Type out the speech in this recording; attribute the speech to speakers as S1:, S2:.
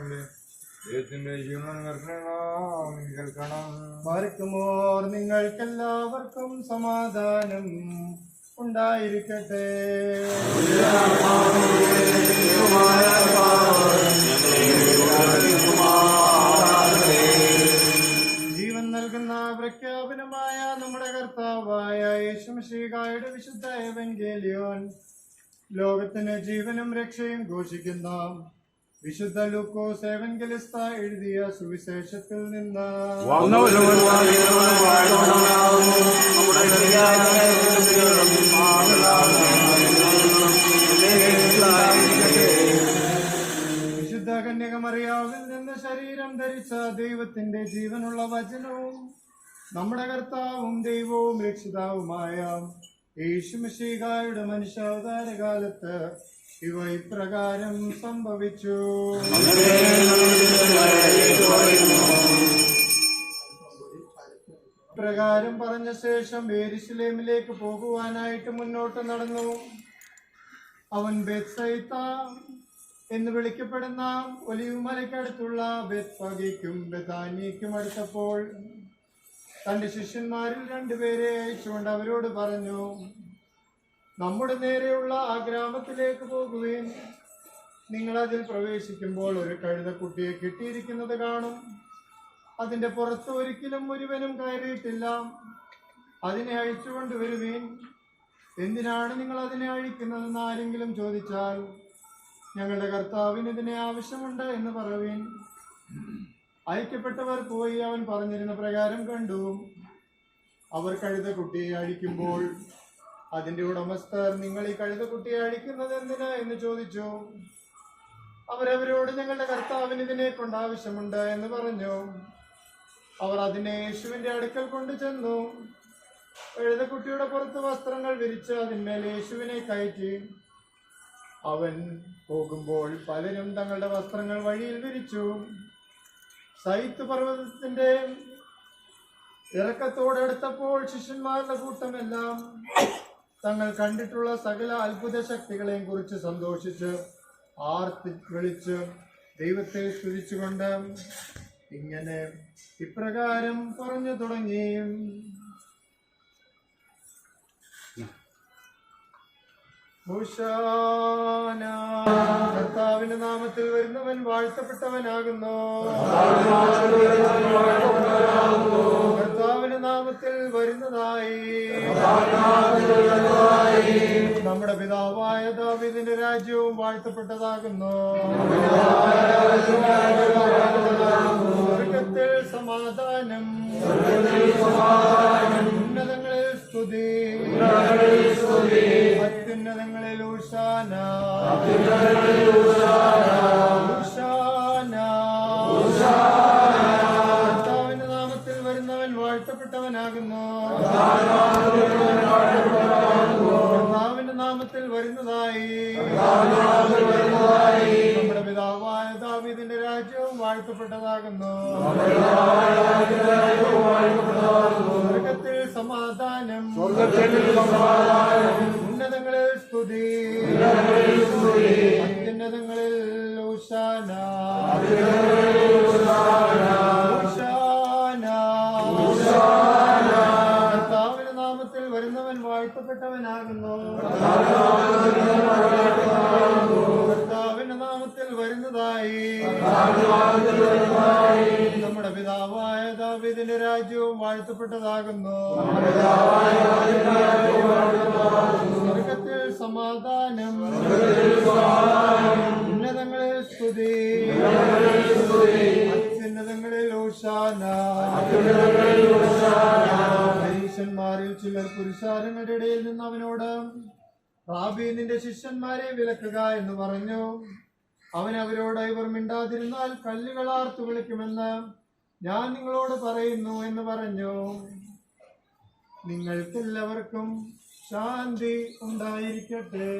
S1: ദൈവത്തിന്റെ ജീവൻ കേൾക്കണം.
S2: മറിക്കുമോർ നിങ്ങൾക്കെല്ലാവർക്കും സമാധാനം ഉണ്ടായിരിക്കട്ടെ. ജീവൻ നൽകുന്ന പ്രഖ്യാപനമായ നമ്മുടെ കർത്താവായ യേശുമിശിഹായുടെ വിശുദ്ധ എവങ്കേലിയോൻ ലോകത്തിന് ജീവനും രക്ഷയും ഘോഷിക്കുന്ന വിശുദ്ധ ലൂക്കോസ് എവങ്കലിസ്ത എഴുതിയ സുവിശേഷത്തിൽ നിന്ന് വിശുദ്ധ കന്യക മറിയാവിൽ നിന്ന് ശരീരം ധരിച്ച ദൈവത്തിന്റെ ജീവനുള്ള വചനവും നമ്മുടെ കർത്താവും ദൈവവും രക്ഷിതാവുമായ യേശുമിശിഹായുടെ മനുഷ്യാവതാര കാലത്ത് ഇവ ഇപ്രകാരം സംഭവിച്ചു. പ്രകാരം പറഞ്ഞ ശേഷം യെരുശലേമിലേക്ക് പോകുവാനായിട്ട് മുന്നോട്ട് നടന്നു. അവൻ ബേത്സയിത്ത എന്ന് വിളിക്കപ്പെടുന്ന ഒലിവുമലയ്ക്കടുത്തുള്ള ബേത്ഫഗയ്ക്കും ബെഥാനിയയ്ക്കും അടുത്തപ്പോൾ തന്റെ ശിഷ്യന്മാരിൽ 2 പേരെ അയച്ചുകൊണ്ട് അവരോട് പറഞ്ഞു, നമ്മുടെ നേരെയുള്ള ആ ഗ്രാമത്തിലേക്ക് പോകുകയും നിങ്ങൾ അതിൽ പ്രവേശിക്കുമ്പോൾ ഒരു കഴുതക്കുട്ടിയെ കെട്ടിയിരിക്കുന്നത് കാണും. അതിന്റെ പുറത്ത് ഒരിക്കലും ഒരുവനും കയറിയിട്ടില്ല. അതിനെ അഴിച്ചുകൊണ്ട് വരുവീൻ. എന്തിനാണ് നിങ്ങൾ അതിനെ അഴിക്കുന്നതെന്ന് ആരെങ്കിലും ചോദിച്ചാൽ ഞങ്ങളുടെ കർത്താവിന് ഇതിനെ ആവശ്യമുണ്ട് എന്ന് പറയുവീൻ. അയക്കപ്പെട്ടവർ പോയി അവൻ പറഞ്ഞിരുന്ന പ്രകാരം കണ്ടു. അവർ കഴുതക്കുട്ടിയെ അഴിക്കുമ്പോൾ അതിന്റെ ഉടമസ്ഥർ, നിങ്ങൾ ഈ കഴുതക്കുട്ടിയെ അഴിക്കുന്നത് എന്തിനാ എന്ന് ചോദിച്ചു. അവരവരോട് ഞങ്ങളുടെ കർത്താവിന് ഇതിനെ കൊണ്ട് ആവശ്യമുണ്ട് എന്ന് പറഞ്ഞു. അവർ അതിനെ യേശുവിന്റെ അടുക്കൽ കൊണ്ടു ചെന്നു. കഴുതക്കുട്ടിയുടെ പുറത്ത് വസ്ത്രങ്ങൾ വിരിച്ച് അതിന്മേൽ യേശുവിനെ കയറ്റി. അവൻ പോകുമ്പോൾ പലരും തങ്ങളുടെ വസ്ത്രങ്ങൾ വഴിയിൽ വിരിച്ചു. സൈത്ത് പർവ്വതത്തിന്റെ ഇറക്കത്തോടടുത്തപ്പോൾ ശിഷ്യന്മാരുടെ കൂട്ടമെല്ലാം തങ്ങൾ കണ്ടിട്ടുള്ള സകല അത്ഭുത ശക്തികളെയും കുറിച്ച് സന്തോഷിച്ച് ആർത്തി വിളിച്ച് ദൈവത്തെ സ്തുതിച്ചുകൊണ്ട് ഇങ്ങനെ ഇപ്രകാരം പറഞ്ഞു തുടങ്ങി. ഹോശാന, കർത്താവിന്റെ നാമത്തിൽ വരുന്നവൻ വാഴ്ത്തപ്പെട്ടവനാകുന്നു. കർത്താവിന്റെ നാമത്തിൽ വരുന്നതായി നമ്മുടെ പിതാവായ ദാവീദിന്റെ രാജ്യവും വാഴ്ത്തപ്പെട്ടതാകുന്നു. സ്വർഗ്ഗത്തിൽ സമാധാനം, ഉന്നതങ്ങളിൽ സ്തുതി, അത്യുന്നതങ്ങളിൽ ഊശാന. കർത്താവിന്റെ നാമത്തിൽ വരുന്നവൻ വാഴ്ത്തപ്പെട്ടവനാകുന്നു. കർത്താവിന്റെ നാമത്തിൽ വരുന്നതായി നമ്മുടെ പിതാവായ ദാവീദിന്റെ രാജ്യവും വാഴ്ത്തപ്പെട്ടതാകുന്നു. സ്വർഗ്ഗത്തിൽ സമാധാനം, ഉന്നതങ്ങളിൽ സ്തുതി, അത്യുന്നതങ്ങളിൽ ഊശാന. കർത്താവിന്റെ നാമത്തിൽ വരുന്നവൻ വാഴ്ത്തപ്പെട്ടവനാകുന്നു. കർത്താവിന്റെ നാമത്തിൽ വരുന്നതായി നമ്മുടെ പിതാവായ ദാവീദിന്റെ രാജ്യവും വാഴ്ത്തപ്പെട്ടതാകുന്നു. സ്വർഗ്ഗത്തിൽ സമാധാനം, ഉന്നതങ്ങളിൽ സ്തുതി, അത്യുന്നതങ്ങളിൽ ഊശാന. പരീശന്മാരിൽ ചിലർ പുരുഷാരങ്ങളുടെ ഇടയിൽ നിന്ന് അവനോട്, റാബി, നിന്റെ ശിഷ്യന്മാരെ വിലക്കുക എന്ന് പറഞ്ഞു. അവൻ അവരോട്, ഇവർ മിണ്ടാതിരുന്നാൽ കല്ലുകൾ ആർത്തു വിളിക്കുമെന്ന് ഞാൻ നിങ്ങളോട് പറയുന്നു എന്ന് പറഞ്ഞു. നിങ്ങൾക്കെല്ലാവർക്കും ശാന്തി ഉണ്ടായിരിക്കട്ടെ.